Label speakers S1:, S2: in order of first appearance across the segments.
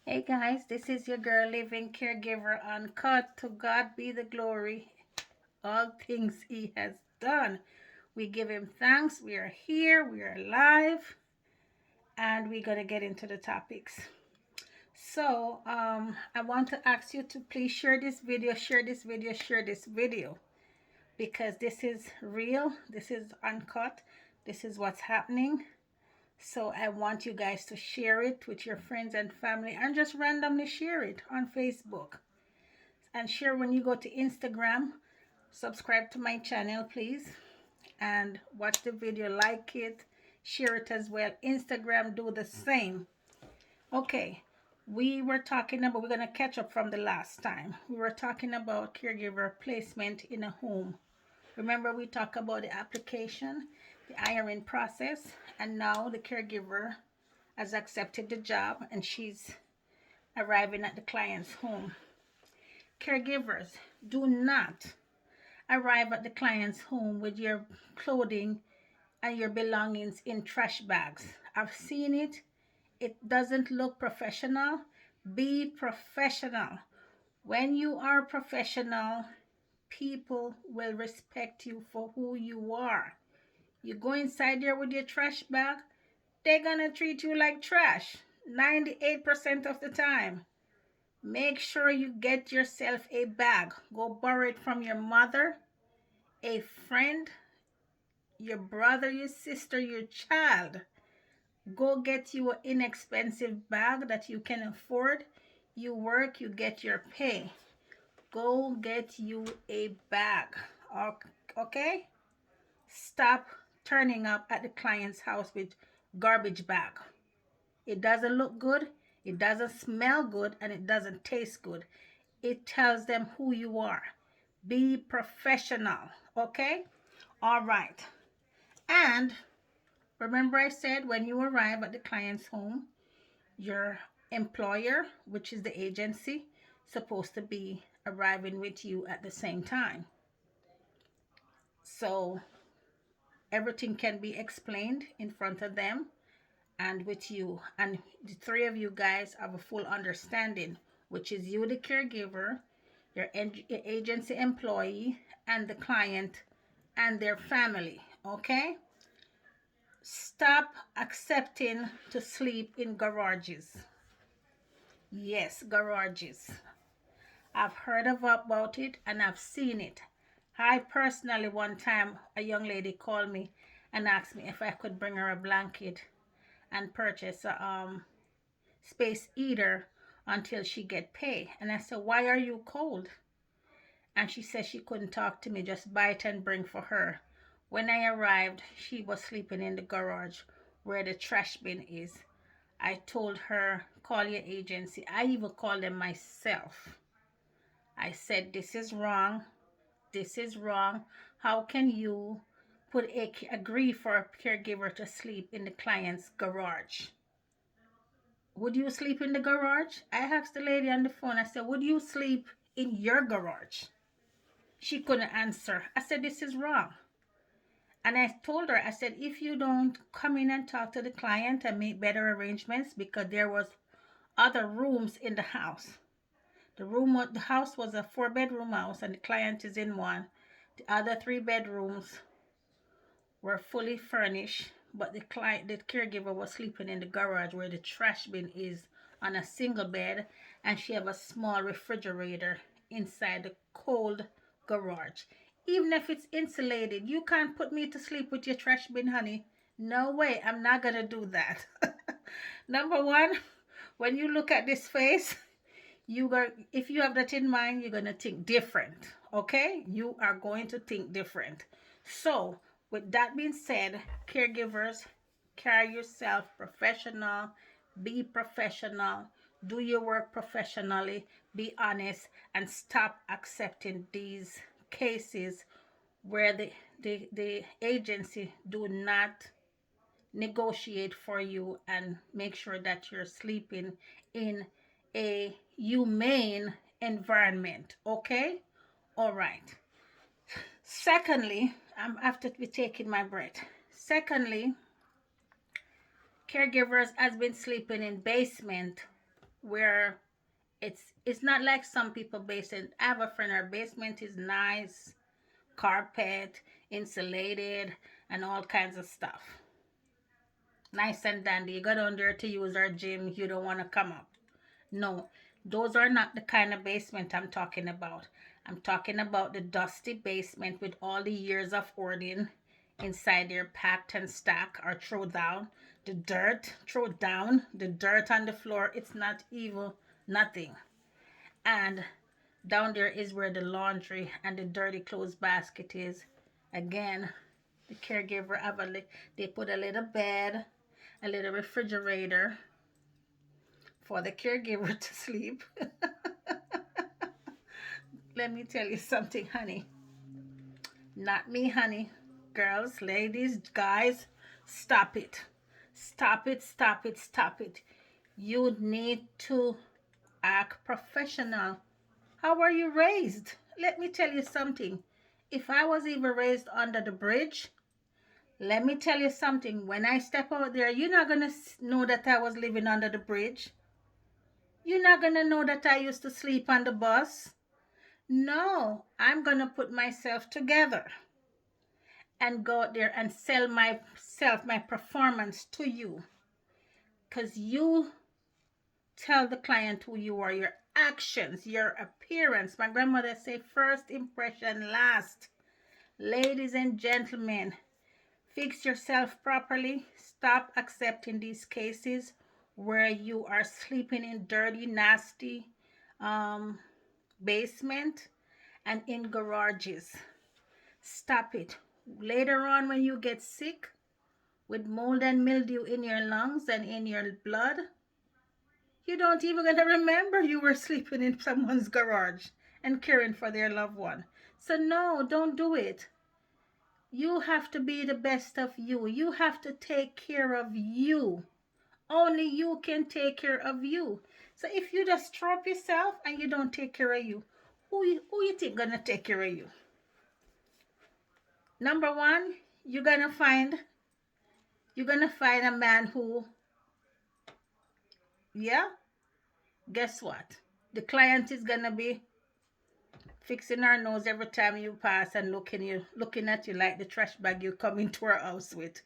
S1: Hey guys, this is your girl Living Caregiver Uncut. To God be the glory. All things He has done. We give Him thanks. We are here. We are alive. And we're going to get into the topics. So, I want to ask you to please share this video, share this video, share this video. Because this is real. This is uncut. This is what's happening. So I want you guys to share it with your friends and family and just randomly share it on Facebook. And share when you go to Instagram. Subscribe to my channel, please. And watch the video, like it, share it as well. Instagram, do the same. Okay, we're going to catch up from the last time. We were talking about caregiver placement in a home. Remember, we talked about the application, the hiring process, and now the caregiver has accepted the job and she's arriving at the client's home. Caregivers, do not arrive at the client's home with your clothing and your belongings in trash bags. I've seen it. It doesn't look professional. Be professional. When you are professional, people will respect you for who you are. You go inside there with your trash bag, they're gonna treat you like trash 98% of the time. Make sure you get yourself a bag. Go borrow it from your mother, a friend, your brother, your sister, your child. Go get you an inexpensive bag that you can afford. You work, you get your pay. Go get you a bag. Okay? Stop turning up at the client's house with garbage bag. It doesn't look good, it doesn't smell good, and it doesn't taste good. It tells them who you are. Be professional. Okay? All right. And remember I said when you arrive at the client's home, your employer, which is the agency, supposed to be arriving with you at the same time. So everything can be explained in front of them and with you, and the three of you guys have a full understanding, which is you, the caregiver, your agency employee, and the client and their family. Okay? Stop accepting to sleep in garages. Yes, garages. I've heard about it and I've seen it. I personally, one time, a young lady called me and asked me if I could bring her a blanket and purchase a space heater until she get pay. And I said, why are you cold? And she said she couldn't talk to me, just buy it and bring for her. When I arrived, she was sleeping in the garage where the trash bin is. I told her, call your agency. I even called them myself. I said, this is wrong. This is wrong. How can you agree for a caregiver to sleep in the client's garage? Would you sleep in the garage? I asked the lady on the phone, I said, would you sleep in your garage? She couldn't answer. I said, this is wrong. And I told her, I said, if you don't come in and talk to the client and make better arrangements, because there was other rooms in the house. The house was a 4-bedroom house and the client is in one. The other 3 bedrooms were fully furnished, but the caregiver was sleeping in the garage where the trash bin is on a single bed, and she have a small refrigerator inside the cold garage. Even if it's insulated, you can't put me to sleep with your trash bin, honey. No way, I'm not gonna do that. Number one, when you look at this face, if you have that in mind, you're gonna think different. Okay, you are going to think different. So with that being said, caregivers, carry yourself professional, be professional, do your work professionally, be honest, and stop accepting these cases where the agency do not negotiate for you and make sure that you're sleeping in a humane environment. Okay? All right. Secondly, I'm after to be taking my breath. Secondly, caregivers has been sleeping in basement where it's not like some people basement. I have a friend, her basement is nice, carpet, insulated, and all kinds of stuff. Nice and dandy. You go down there to use our gym, you don't want to come up. No, those are not the kind of basement I'm talking about. I'm talking about the dusty basement with all the years of hoarding inside there, packed and stacked or throw down. The dirt, throw down the dirt on the floor. It's not evil, nothing. And down there is where the laundry and the dirty clothes basket is. Again, the caregiver have they put a little bed, a little refrigerator for the caregiver to sleep. Let me tell you something, honey. Not me, honey. Girls, ladies, guys, stop it. Stop it, stop it, stop it. You need to act professional. How were you raised? Let me tell you something. If I was even raised under the bridge, let me tell you something. When I step out there, you're not going to know that I was living under the bridge. You're not going to know that I used to sleep on the bus. No, I'm going to put myself together and go out there and sell myself, my performance to you. Because you tell the client who you are, your actions, your appearance. My grandmother say first impression last. Ladies and gentlemen, fix yourself properly. Stop accepting these cases where you are sleeping in dirty, nasty basement and in garages. Stop it. Later on when you get sick with mold and mildew in your lungs and in your blood, you don't even gonna remember you were sleeping in someone's garage and caring for their loved one. So no, don't do it. You have to be the best of you. You have to take care of you. Only you can take care of you. So if you just throw up yourself and you don't take care of you, who you think gonna take care of you? Number one, you're gonna find a man who, yeah, guess what? The client is gonna be fixing her nose every time you pass and looking at you like the trash bag you come into her house with.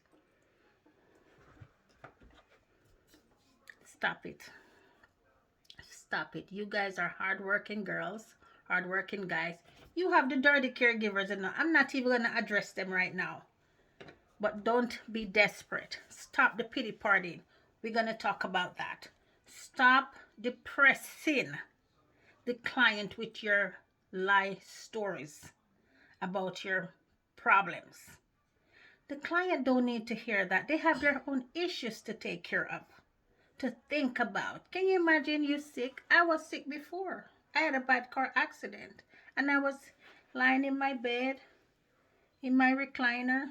S1: Stop it. Stop it. You guys are hardworking girls, hardworking guys. You have the dirty caregivers, and I'm not even gonna address them right now. But don't be desperate. Stop the pity party. We're gonna talk about that. Stop depressing the client with your lie stories about your problems. The client don't need to hear that. They have their own issues to take care of, to think about. Can you imagine you sick? I was sick before. I had a bad car accident and I was lying in my bed, in my recliner,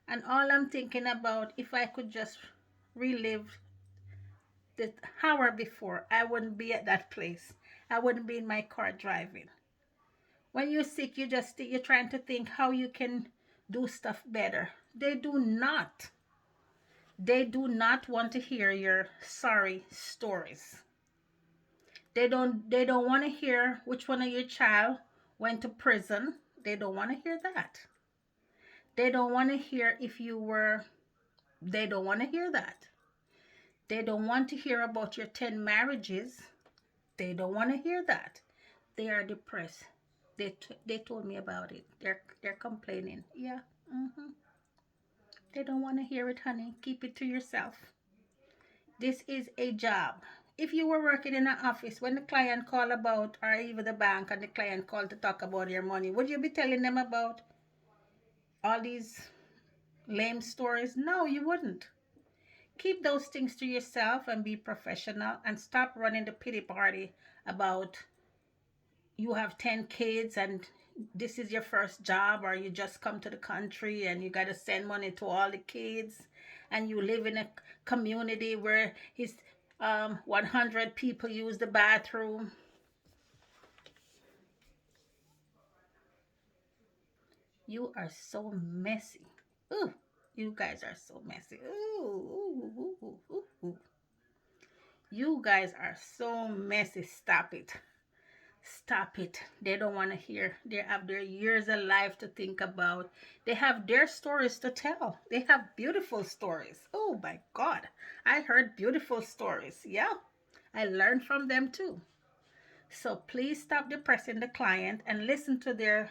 S1: and all I'm thinking about, if I could just relive the hour before, I wouldn't be at that place. I wouldn't be in my car driving. When you're sick, you're trying to think how you can do stuff better. They do not. They do not want to hear your sorry stories. They don't want to hear which one of your child went to prison. They don't want to hear that. They don't want to hear if you were, they don't want to hear that. They don't want to hear about your 10 marriages. They don't want to hear that. They are depressed. They told me about it. They're complaining. Yeah. They don't want to hear it, honey. Keep it to yourself. This is a job. If you were working in an office, when the client call about, or even the bank and the client call to talk about your money, would you be telling them about all these lame stories? No, you wouldn't. Keep those things to yourself and be professional and stop running the pity party about you have 10 kids and this is your first job, or you just come to the country and you got to send money to all the kids, and you live in a community where 100 people use the bathroom. You are so messy. Ooh, you guys are so messy. Ooh, ooh, ooh, ooh, ooh, ooh. You guys are so messy. Stop it. Stop it. They don't want to hear. They have their years of life to think about. They have their stories to tell. They have beautiful stories. Oh my God. I heard beautiful stories. Yeah. I learned from them too. So please stop depressing the client and listen to their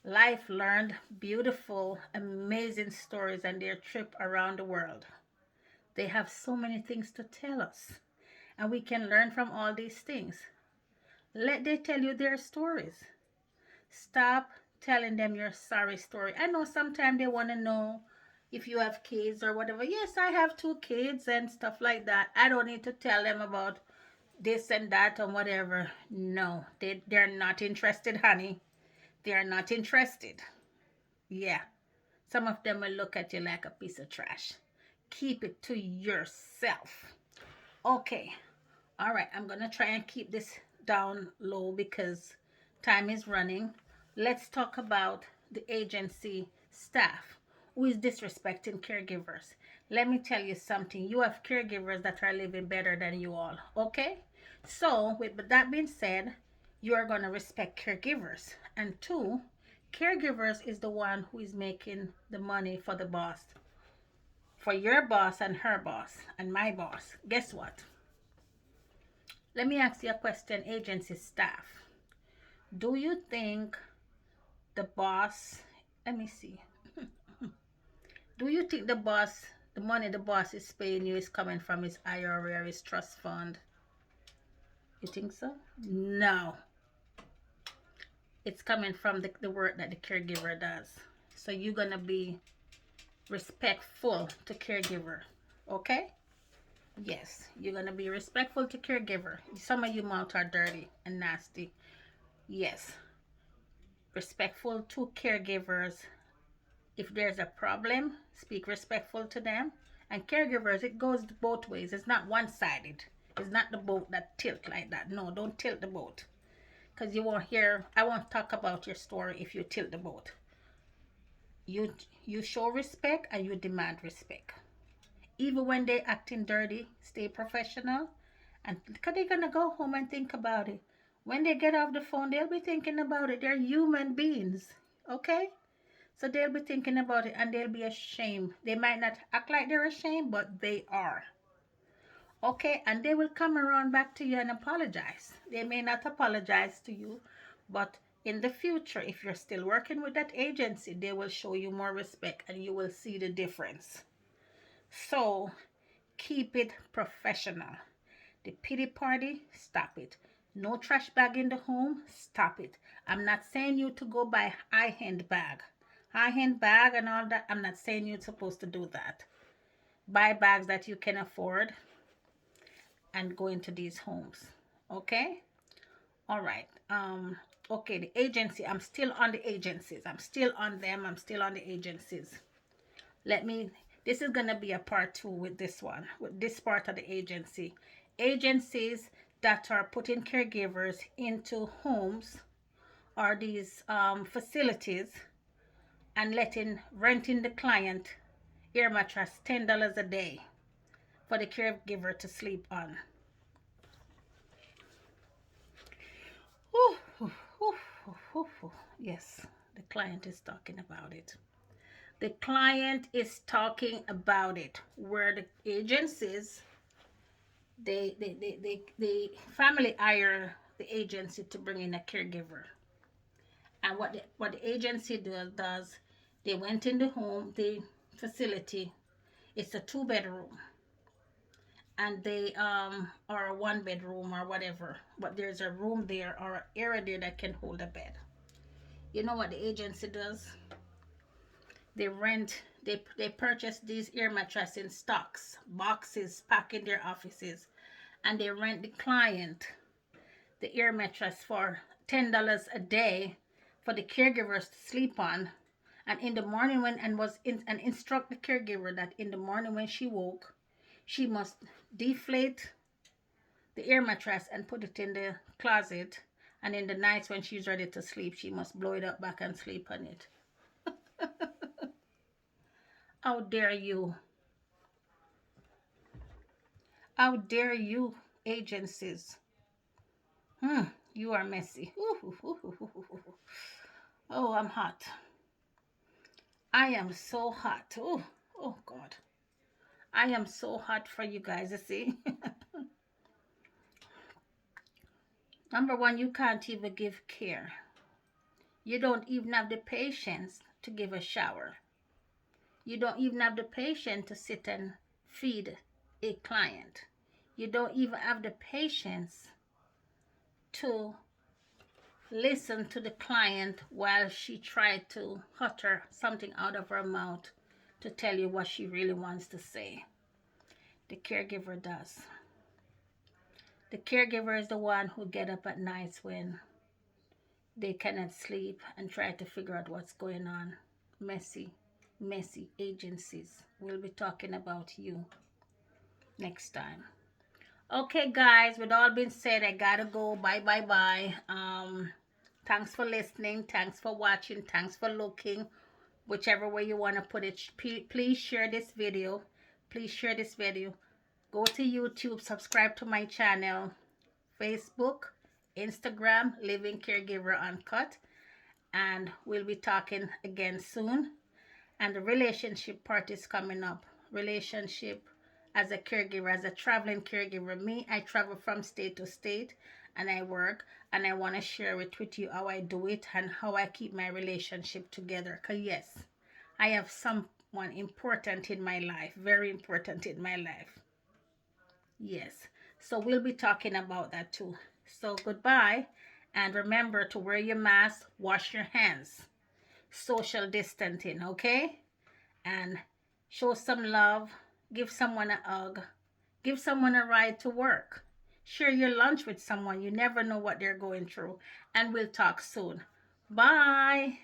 S1: life learned, beautiful, amazing stories and their trip around the world. They have so many things to tell us, and we can learn from all these things. Let them tell you their stories. Stop telling them your sorry story. I know sometimes they want to know if you have kids or whatever. Yes, I have 2 kids and stuff like that. I don't need to tell them about this and that and whatever. No, they're not interested, honey. They are not interested. Yeah. Some of them will look at you like a piece of trash. Keep it to yourself. Okay. All right. I'm going to try and keep this down low because time is running. Let's talk about the agency staff who is disrespecting caregivers. Let me tell you something. You have caregivers that are living better than you all. Okay? So, with that being said, you are going to respect caregivers. And 2, caregivers is the one who is making the money for the boss, for your boss and her boss and my boss. Guess what? Let me ask you a question, agency staff. Do you think the boss, let me see. Do you think the boss, the money the boss is paying you is coming from his IRA or his trust fund? You think so? No. It's coming from the work that the caregiver does. So you're going to be respectful to caregiver. Okay? Yes, you're going to be respectful to caregiver. Some of you mouth are dirty and nasty. Yes. Respectful to caregivers. If there's a problem, speak respectful to them. And caregivers, it goes both ways. It's not one-sided. It's not the boat that tilt like that. No, don't tilt the boat. Because you won't hear, I won't talk about your story if you tilt the boat. You show respect and you demand respect. Even when they're acting dirty, stay professional. And because they're going to go home and think about it. When they get off the phone, they'll be thinking about it. They're human beings. Okay? So they'll be thinking about it and they'll be ashamed. They might not act like they're ashamed, but they are. Okay? And they will come around back to you and apologize. They may not apologize to you, but in the future, if you're still working with that agency, they will show you more respect and you will see the difference. So keep it professional. The pity party, stop it. No trash bag in the home, stop it. I'm not saying you to go buy high-end bag. High-end bag and all that, I'm not saying you're supposed to do that. Buy bags that you can afford and go into these homes. Okay? All right. Okay, the agency. I'm still on the agencies. I'm still on them. I'm still on the agencies. This is going to be a part 2 with this one, with this part of the agency. Agencies that are putting caregivers into homes or these facilities and renting the client air mattress $10 a day for the caregiver to sleep on. Yes, the client is talking about it. The client is talking about it, where the agencies, the family hire the agency to bring in a caregiver. And what the agency does, they went in the home, the facility. It's a 2-bedroom, and they or a 1-bedroom or whatever. But there's a room there or an area there that can hold a bed. You know what the agency does? They purchase these air mattresses in stocks, boxes, packed in their offices, and they rent the client the air mattress for $10 a day for the caregivers to sleep on. And in the morning and instruct the caregiver that in the morning when she woke, she must deflate the air mattress and put it in the closet, and in the nights when she's ready to sleep, she must blow it up back and sleep on it. How dare you? How dare you, agencies? You are messy. Oh, I'm hot. I am so hot. Oh God. I am so hot for you guys, you see. Number one, you can't even give care. You don't even have the patience to give a shower. You don't even have the patience to sit and feed a client. You don't even have the patience to listen to the client while she tried to utter something out of her mouth to tell you what she really wants to say. The caregiver does. The caregiver is the one who get up at nights when they cannot sleep and try to figure out what's going on. Messy, messy agencies. We'll be talking about you next time. Okay, guys, with all being said, I gotta go. Bye, bye, bye. Thanks for listening. Thanks for watching. Thanks for looking. Whichever way you want to put it. Please share this video. Please share this video. Go to YouTube. Subscribe to my channel. Facebook, Instagram, Living Caregiver Uncut. And we'll be talking again soon. And the relationship part is coming up. Relationship as a caregiver, as a traveling caregiver. Me, I travel from state to state and I work, and I want to share it with you how I do it and how I keep my relationship together. Because yes, I have someone important in my life, very important in my life. Yes, so we'll be talking about that too. So goodbye, and remember to wear your mask, wash your hands, social distancing, okay? And show some love, give someone a hug, give someone a ride to work, share your lunch with someone. You never know what they're going through. And we'll talk soon. Bye.